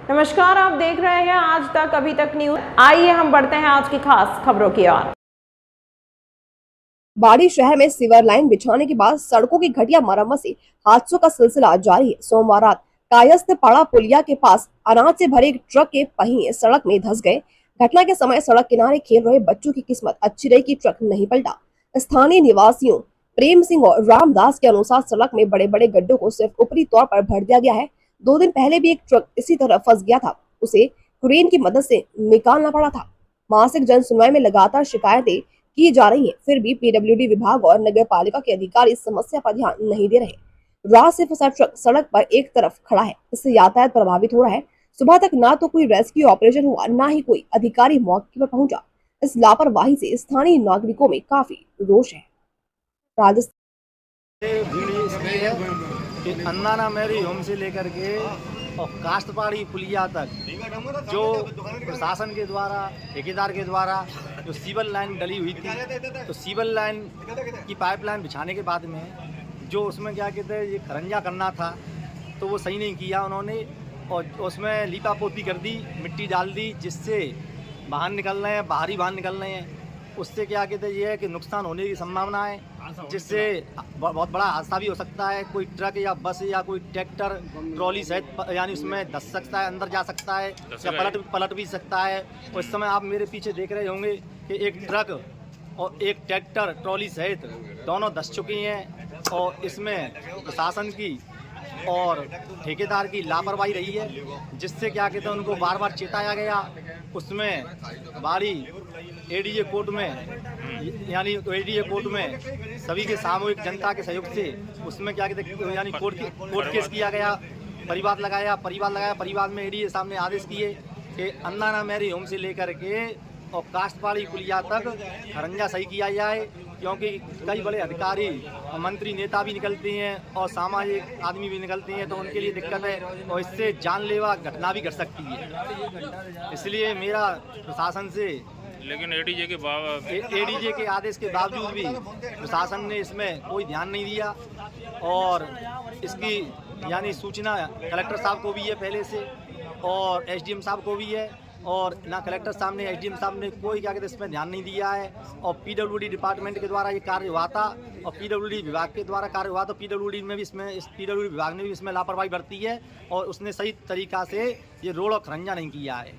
नमस्कार, आप देख रहे हैं आज तक अभी तक न्यूज। आइए हम बढ़ते हैं आज की खास खबरों की ओर। बाड़ी शहर में सीवर लाइन बिछाने के बाद सड़कों की घटिया मरम्मत से हादसों का सिलसिला जारी है। सोमवार रात कायस्थ पाड़ा पुलिया के पास अनाज से भरे एक ट्रक के पहिए सड़क में धंस गए। घटना के समय सड़क किनारे खेल रहे बच्चों की किस्मत अच्छी रही कि ट्रक नहीं पलटा। स्थानीय निवासियों प्रेम सिंह और रामदास के अनुसार सड़क में बड़े बड़े गड्ढों को सिर्फ ऊपरी तौर पर भर दिया गया है। 2 दिन पहले भी एक ट्रक इसी तरह फंस गया था, उसे क्रेन की मदद से निकालना पड़ा था। मासिक जन सुनवाई में लगातार शिकायतें की जा रही है, फिर भी पीडब्ल्यूडी विभाग और नगर पालिका के अधिकारी इस समस्या पर ध्यान नहीं दे रहे। रात से फंसा ट्रक सड़क पर एक तरफ खड़ा है, इससे यातायात प्रभावित हो रहा है। सुबह तक ना तो कोई रेस्क्यू ऑपरेशन हुआ, ना ही कोई अधिकारी मौके पर पहुंचा। इस लापरवाही से स्थानीय नागरिकों में काफी रोष है। राजस्थान कि अन्ना मेरी होम से लेकर के और काश्तपाड़ी पुलिया तक जो प्रशासन के द्वारा, ठेकेदार के द्वारा जो सीवर लाइन डली हुई थी, तो सीवर लाइन की पाइपलाइन बिछाने के बाद में जो उसमें क्या कहते हैं ये खरंजा करना था, तो वो सही नहीं किया उन्होंने और उसमें लीपा पोती कर दी, मिट्टी डाल दी, जिससे बाहर निकल रहे हैं, बाहरी बाहर निकल रहे हैं। उससे क्या कहते हैं ये है कि नुकसान होने की संभावना है, जिससे बहुत बड़ा हादसा भी हो सकता है। कोई ट्रक या बस या कोई ट्रैक्टर ट्रॉली सहित यानी उसमें धंस सकता है, अंदर जा सकता है या पलट भी सकता है। और इस समय आप मेरे पीछे देख रहे होंगे कि एक ट्रक और एक ट्रैक्टर ट्रॉली सहित दोनों धंस चुकी हैं और इसमें प्रशासन की और ठेकेदार की लापरवाही रही है, जिससे क्या कहते हैं उनको बार बार चेताया गया। उसमें बाड़ी एडीजे कोर्ट में यानी एडीजे कोर्ट में सभी के सामूहिक जनता के सहयोग से उसमें क्या कहते हैं यानी कोर्ट केस किया गया, परिवाद लगाया। परिवाद में एडीजे सामने आदेश किए कि अन्ना मेरी होम से लेकर के और काश्तपाड़ी पुलिया तक खरंजा सही किया जाए, क्योंकि कई बड़े अधिकारी और मंत्री नेता भी निकलते हैं और सामाजिक आदमी भी निकलते हैं, तो उनके लिए दिक्कत है और इससे जानलेवा घटना भी घट सकती है। इसलिए मेरा प्रशासन से, लेकिन एडीजे के आदेश के बावजूद भी प्रशासन ने इसमें कोई ध्यान नहीं दिया और इसकी यानी सूचना कलेक्टर साहब को भी है पहले से और एसडीएम साहब को भी है, और ना कलेक्टर साहब ने एसडीएम साहब ने कोई क्या कहते हैं इसमें ध्यान नहीं दिया है। और पीडब्ल्यूडी डिपार्टमेंट के द्वारा ये कार्य हुआ था और पीडब्ल्यूडी विभाग के द्वारा कार्य हुआ, तो पीडब्ल्यूडी में भी इसमें पीडब्ल्यूडी विभाग ने भी इसमें लापरवाही बरती है और उसने सही तरीका से ये रोड और खरंजा नहीं किया है।